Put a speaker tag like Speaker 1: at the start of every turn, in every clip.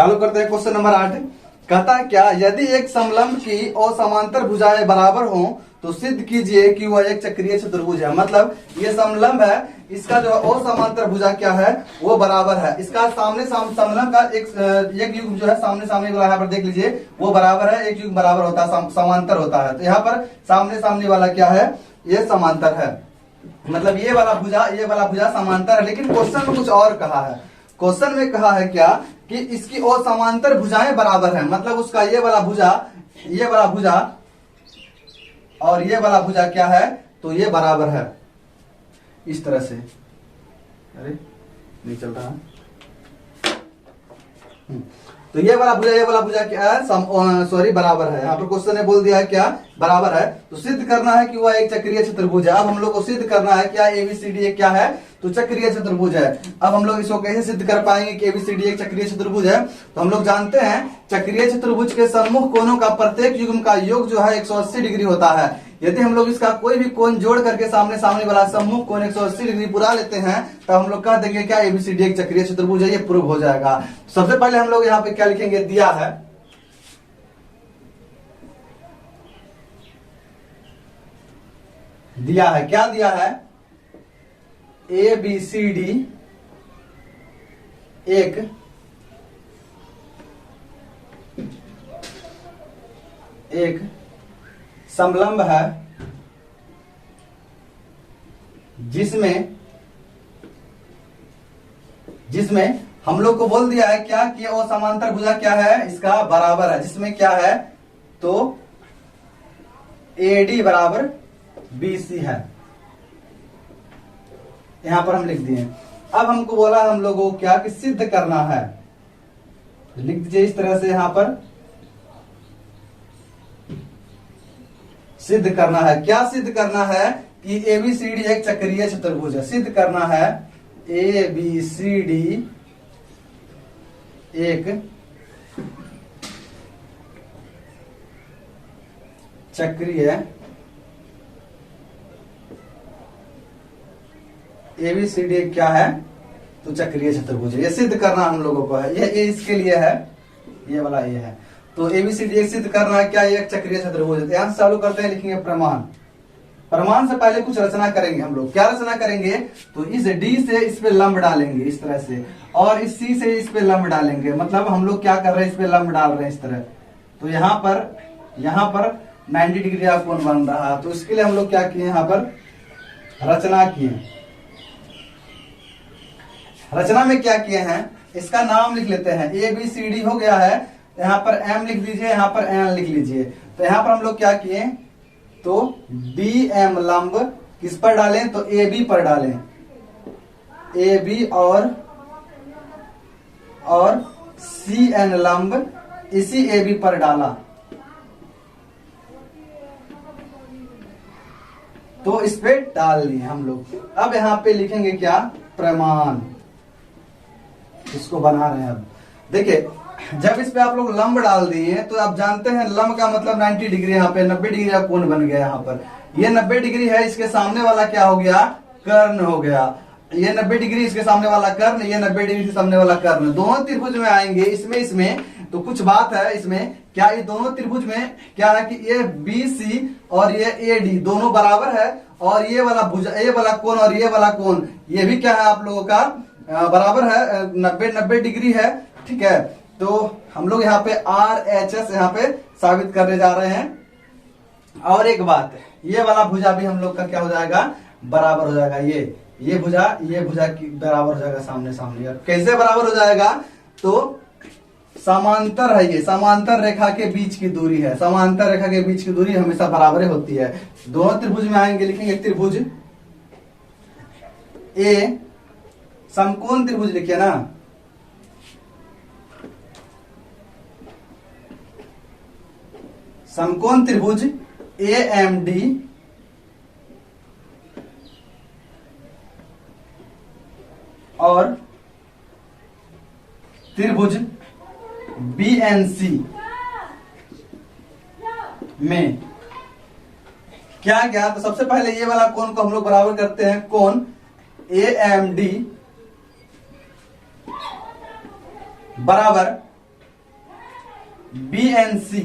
Speaker 1: चालू करते हैं क्वेश्चन नंबर 8। कहता है क्या, यदि एक समलंब की असमांतर भुजाएं बराबर हों तो सिद्ध कीजिए कि वह एक चक्रीय चतुर्भुज है। मतलब ये समलंब है, इसका जो असमांतर भुजा क्या है वो बराबर है। इसका सामने समलंब का एक युग्म जो है सामने सामने वाला यहाँ पर देख लीजिए वो बराबर है, एक युग्म बराबर होता है, समांतर होता है। तो यहाँ पर सामने सामने वाला क्या है, ये समांतर है। मतलब ये वाला भुजा समांतर है। लेकिन क्वेश्चन में कुछ और कहा है। क्वेश्चन में कहा है क्या कि इसकी असमांतर भुजाएं बराबर हैं। मतलब उसका ये वाला भुजा और ये वाला भुजा क्या है, तो ये बराबर है इस तरह से। अरे नहीं चल रहा। तो ये वाला भुजा क्या है, सॉरी बराबर है। यहाँ पर क्वेश्चन ने बोल दिया है क्या, बराबर है। तो सिद्ध करना है कि वह एक चक्रीय चतुर्भुज है। अब हम लोग को सिद्ध करना है क्या एबीसीडी क्या है, तो चक्रीय चतुर्भुज है। अब हम लोग इसको कैसे सिद्ध कर पाएंगे कि एबीसीडी एक चक्रीय चतुर्भुज है। तो हम लोग जानते हैं चक्रीय चतुर्भुज के सम्मुख कोणों का प्रत्येक युग्म का योग जो है 180 डिग्री होता है। यदि हम लोग इसका कोई भी कोण जोड़ करके सामने सामने वाला सम्मुख कोण 180 डिग्री पूरा लेते हैं तो हम लोग कह देंगे क्या एबीसीडी एक चक्रीय चतुर्भुज है। ये प्रूव हो जाएगा। सबसे पहले हम लोग यहाँ पे क्या लिखेंगे, दिया है क्या दिया है, एबीसीडी एक समलंब है जिसमें हम लोग को बोल दिया है क्या कि वो समांतर भुजा क्या है, इसका बराबर है। जिसमें क्या है, तो AD बराबर BC है। यहां पर हम लिख दिए। अब हमको बोला हम लोगों को क्या कि सिद्ध करना है, लिख दीजिए इस तरह से। यहां पर सिद्ध करना है, क्या सिद्ध करना है कि एबीसीडी एक चक्रीय चतुर्भुज है। सिद्ध करना है एबीसीडी एक चक्रीय एबीसीडी क्या है, तो चक्रीय चतुर्भुज है। ये सिद्ध करना हम लोगों को है। ये इसके लिए है, ये वाला ये है। तो एबीसीडी एक सिद्ध करना है क्या, ये एक चक्रीय चतुर्भुज है। यहां से चालू करते हैं, लिखेंगे प्रमाण। प्रमाण से पहले कुछ रचना करेंगे हम लोग। क्या रचना करेंगे, तो इस डी से इस पे लंब डालेंगे इस तरह से, और इस सी से इस पे लंब डालेंगे। मतलब हम लोग क्या कर रहे हैं, इस पे लंब डाल रहे हैं इस तरह। तो यहाँ पर 90 डिग्री का कोण बन रहा है। तो इसके लिए हम लोग क्या किए, यहाँ पर रचना किए। रचना में क्या किए हैं, इसका नाम लिख लेते हैं। एबीसीडी हो गया है, यहाँ पर एम लिख दीजिए, यहाँ पर एन लिख लीजिए। तो यहाँ पर हम लोग क्या किए, तो डीएम लंब किस पर डालें, तो AB पर डालें। AB और CN लंब इसी AB पर डाला। तो इस पे डाल लिए हम लोग। अब यहाँ पे लिखेंगे क्या, प्रमाण। इसको बना रहे हैं। अब देखिए, जब इस पे आप लोग लंब डाल दिए तो आप जानते हैं लंब का मतलब 90 डिग्री, यहाँ पे 90 डिग्री का कोण बन गया। यहाँ पर ये 90 डिग्री है, इसके सामने वाला क्या हो गया, कर्ण हो गया। ये 90 डिग्री इसके सामने वाला कर्ण, ये 90 डिग्री के सामने वाला कर्ण। दोनों त्रिभुज में आएंगे इसमें तो कुछ बात है इसमें क्या, ये दोनों त्रिभुज में क्या है कि ये BC और ये AD दोनों बराबर है। और ये वाला भुजा, ये वाला कोण और ये वाला कोण ये भी क्या है आप लोगों का बराबर है, 90 डिग्री है। ठीक है, तो हम लोग यहाँ पे RHS यहाँ पे साबित करने जा रहे हैं। और एक बात, ये वाला भुजा भी हम लोग का क्या हो जाएगा, बराबर हो जाएगा। ये भुजा की बराबर हो जाएगा सामने सामने। कैसे बराबर हो जाएगा, तो समांतर है, ये समांतर रेखा के बीच की दूरी है। समांतर रेखा के बीच की दूरी हमेशा बराबर होती है। दोनों त्रिभुज में आएंगे, लिखेंगे त्रिभुज ए, समकोण त्रिभुज लिखिए ना, समकोण त्रिभुज AMD और त्रिभुज BNC में क्या क्या, तो सबसे पहले ये वाला कोण को हम लोग बराबर करते हैं। कोण AMD बराबर बी एन सी,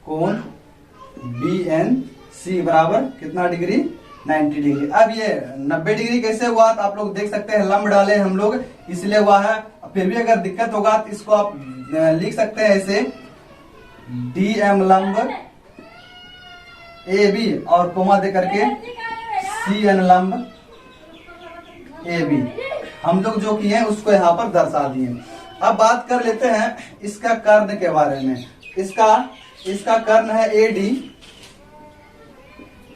Speaker 1: कोण बी एन सी बराबर कितना डिग्री, 90 डिग्री। अब ये 90 डिग्री कैसे हुआ तो आप लोग देख सकते हैं, लंब डाले हम लोग इसलिए हुआ है। फिर भी अगर दिक्कत होगा तो इसको आप लिख सकते हैं ऐसे, डी एम लंब ए बी और कोमा दे करके सी एन लंब ए बी, हम लोग जो किए हैं उसको यहाँ पर दर्शा दिए। अब बात कर लेते हैं इसका कर्ण के बारे में। इसका कर्ण है ए डी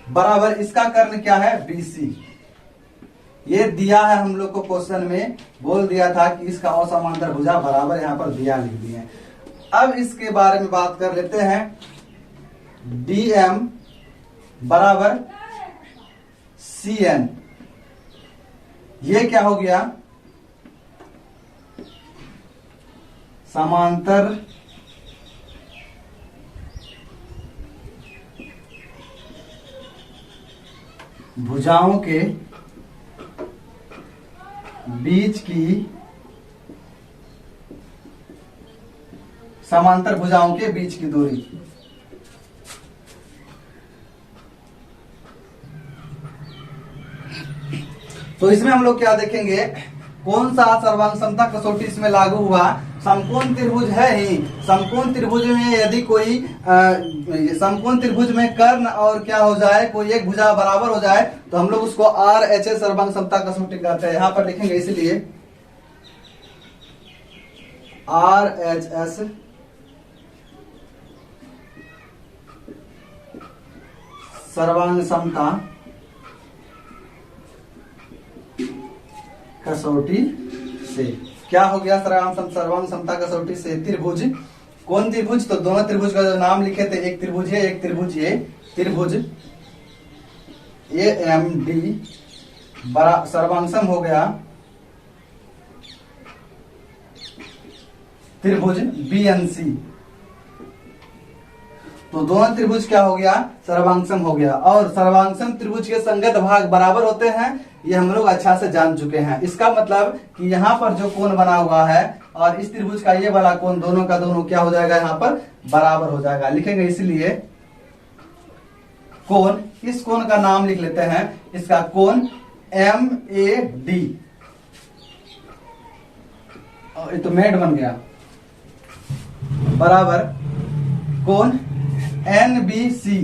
Speaker 1: बराबर, इसका कर्ण क्या है, बी सी। ये दिया है हम लोग को क्वेश्चन में, बोल दिया था कि इसका असमांतर भुजा बराबर, यहाँ पर दिया लिख दिए। अब इसके बारे में बात कर लेते हैं, डी एम बराबर सी एन, ये क्या हो गया, समांतर भुजाओं के बीच की, समांतर भुजाओं के बीच की दूरी। तो इसमें हम लोग क्या देखेंगे, कौन सा सर्वांग समता कसौटी इसमें लागू हुआ। समकोण त्रिभुज है ही, समकोण त्रिभुज में यदि कोई समकोण त्रिभुज में कर्ण और क्या हो जाए, कोई एक भुजा बराबर हो जाए तो हम लोग उसको आर एच एस सर्वांग समता कसौटी कहते हैं। यहां पर लिखेंगे इसलिए आर एच एस सर्वांग समता कसौटी से क्या हो गया, सर्वांग समता कसौटी से त्रिभुज, कौन त्रिभुज, तो दोनों त्रिभुज का जो नाम लिखे थे, एक त्रिभुज है, एक त्रिभुज ये, त्रिभुज ए एम डी बड़ा सर्वांगसम हो गया त्रिभुज बी एन सी। तो दोनों त्रिभुज क्या हो गया, सर्वांगसम हो गया। और सर्वांगसम त्रिभुज के संगत भाग बराबर होते हैं, ये हम लोग अच्छा से जान चुके हैं। इसका मतलब कि यहाँ पर जो कोण बना हुआ है और इस त्रिभुज का ये वाला कोण, दोनों का दोनों क्या हो जाएगा, यहाँ पर बराबर हो जाएगा। लिखेंगे इसलिए कोण, इस कोण का नाम लिख लेते हैं, इसका कोण एम ए डी, ये तो मेड बन गया, बराबर कोण एन बी सी।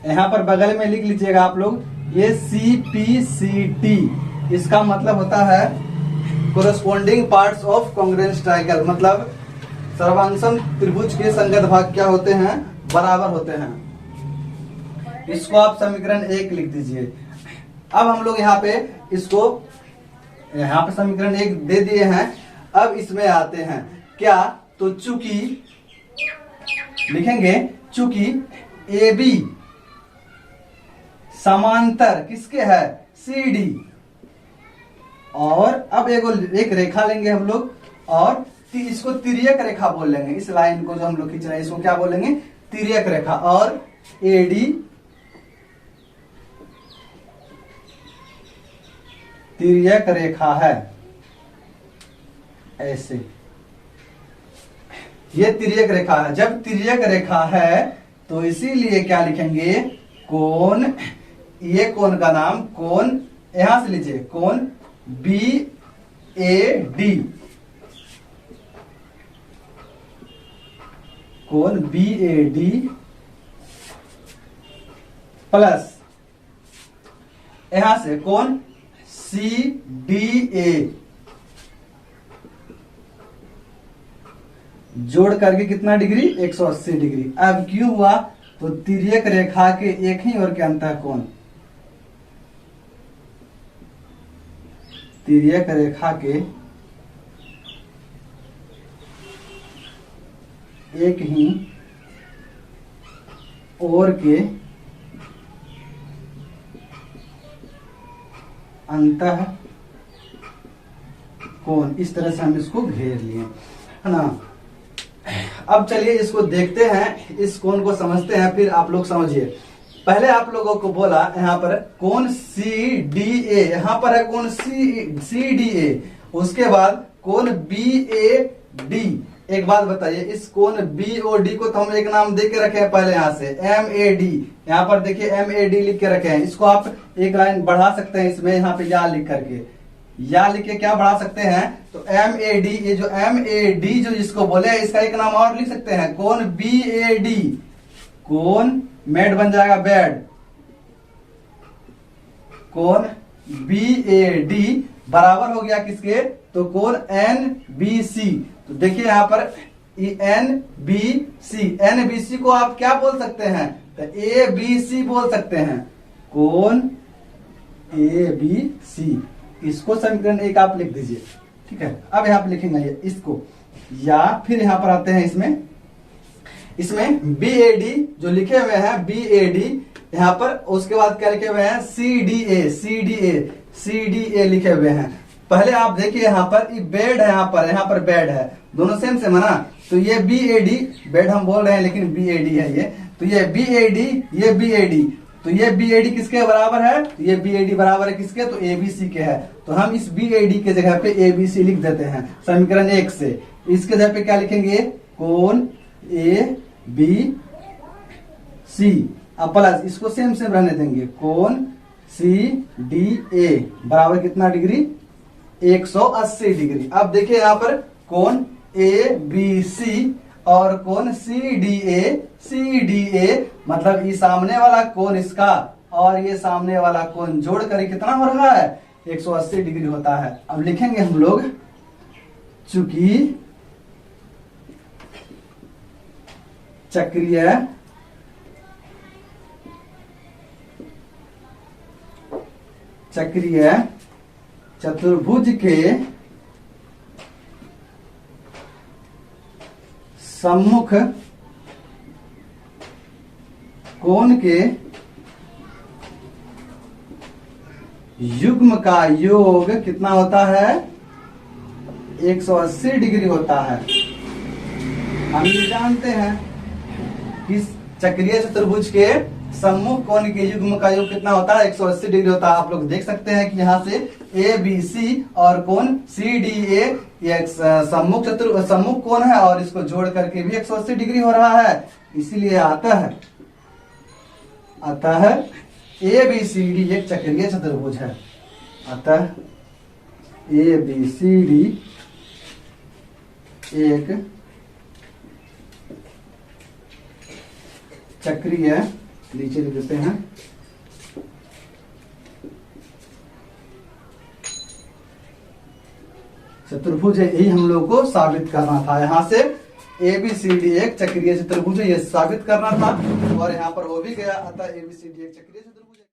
Speaker 1: यहां पर बगल में लिख लीजिएगा आप लोग, ये सी पी सी टी, इसका मतलब होता है corresponding parts of congruence triangle, मतलब सर्वांगसम त्रिभुज के संगत भाग क्या होते हैं, बराबर होते हैं। इसको आप समीकरण 1 लिख दीजिए। अब हम लोग यहाँ पे इसको, यहाँ पे समीकरण 1 दे दिए हैं। अब इसमें आते हैं क्या, तो चूंकि लिखेंगे, चूंकि ए बी समांतर किसके है, सी डी, और अब एक रेखा लेंगे हम लोग और इसको तिर्यक रेखा बोल लेंगे। इस लाइन को जो हम लोग खींच रहे हैं इसको क्या बोलेंगे, तिर्यक रेखा। और एडी तिर्यक रेखा है, ऐसे ये तिर्यक रेखा है। जब तिर्यक रेखा है तो इसीलिए क्या लिखेंगे, कोण, ये कोण का नाम कोण, यहां से लीजिए कोण बी ए डी, कोण बी ए डी प्लस यहां से कोण सी डी ए, जोड़ करके कितना डिग्री, 180 डिग्री। अब क्यों हुआ, तो तिर्यक रेखा के एक ही ओर के अंतः कोण, तिर्यक रेखा के एक ही ओर के अंतः कोण, इस तरह से हम इसको घेर लिए, है ना। अब चलिए इसको देखते हैं, इस कोण को समझते हैं, फिर आप लोग समझिए। पहले आप लोगों को बोला यहाँ पर कोण सी डी ए, यहाँ पर है कोण सी डी ए, उसके बाद कोण बी ए डी। एक बात बताइए, इस कोण बी ओ डी को तो हम एक नाम दे के रखे हैं पहले, यहां से एम ए डी, यहाँ पर देखिए एम ए डी लिख के रखे हैं। इसको आप एक लाइन बढ़ा सकते हैं इसमें, यहाँ पे या लिख करके, या लिख के क्या बढ़ा सकते हैं, तो एम ए डी, ये जो एम ए डी जो जिसको बोले इसका एक नाम और लिख सकते हैं, कोण बी ए डी, कोण मेड बन जाएगा बेड, कोण बी ए डी बराबर हो गया किसके, तो कोण एन बी सी। तो देखिए यहां पर N B C, N B C को आप क्या बोल सकते हैं, तो ए बी सी बोल सकते हैं, कोण ए बी सी। इसको समीकरण एक आप लिख दीजिए, ठीक है। अब यहां पर लिखेंगे ये इसको, या फिर यहां पर आते हैं इसमें बी ए डी जो लिखे हुए हैं, बी ए डी यहां पर, उसके बाद क्या लिखे हुए हैं, C D A, C D A, C D A लिखे हुए हैं। पहले आप देखिए यहां पर बेड है, यहाँ पर बेड है, दोनों सेम सेम है ना। तो ये बी ए डी, बेड हम बोल रहे हैं लेकिन बी ए डी है ये, तो ये बी ए डी, ये बी ए डी, तो ये बी ए डी किसके बराबर है, ये बी ए डी बराबर है किसके, तो ए बी सी के है। तो हम इस बी ए डी के जगह पे ए बी सी लिख देते हैं समीकरण 1 से। इसके जगह पे क्या लिखेंगे, कोण ए बी सी, अब प्लस इसको सेम सेम रहने देंगे, कोण सी डी ए बराबर कितना डिग्री, 180 डिग्री। अब देखिए यहां पर कोण ए बी सी और कोण सी डी ए, मतलब ये सामने वाला कोण इसका और ये सामने वाला कोण जोड़ कर कितना हो रहा है, 180 डिग्री होता है। अब लिखेंगे हम लोग, चूंकि चक्रीय चतुर्भुज के सम्मुख कोण के युग्म का योग कितना होता है, 180 डिग्री होता है। हम ये जानते हैं कि चक्रीय चतुर्भुज के सम्मुख कोण के युग्म का योग कितना होता है, 180 डिग्री होता है। आप लोग देख सकते हैं कि यहाँ से ए बी सी और कोण सी डी ए ये सम्मुख कोण है और इसको जोड़ करके भी 180 डिग्री हो रहा है। इसीलिए अतः ए बी सी डी एक चक्रीय चतुर्भुज है। अतः ए बी सी डी एक चक्रीय, नीचे लिख देते हैं, चतुर्भुज है। यही हम लोग को साबित करना था, यहाँ से ए बी सी डी एक चक्रीय चतुर्भुज है ये साबित करना था और यहाँ पर हो भी गया। अतः ए बी सी डी एक चक्रीय चतुर्भुज।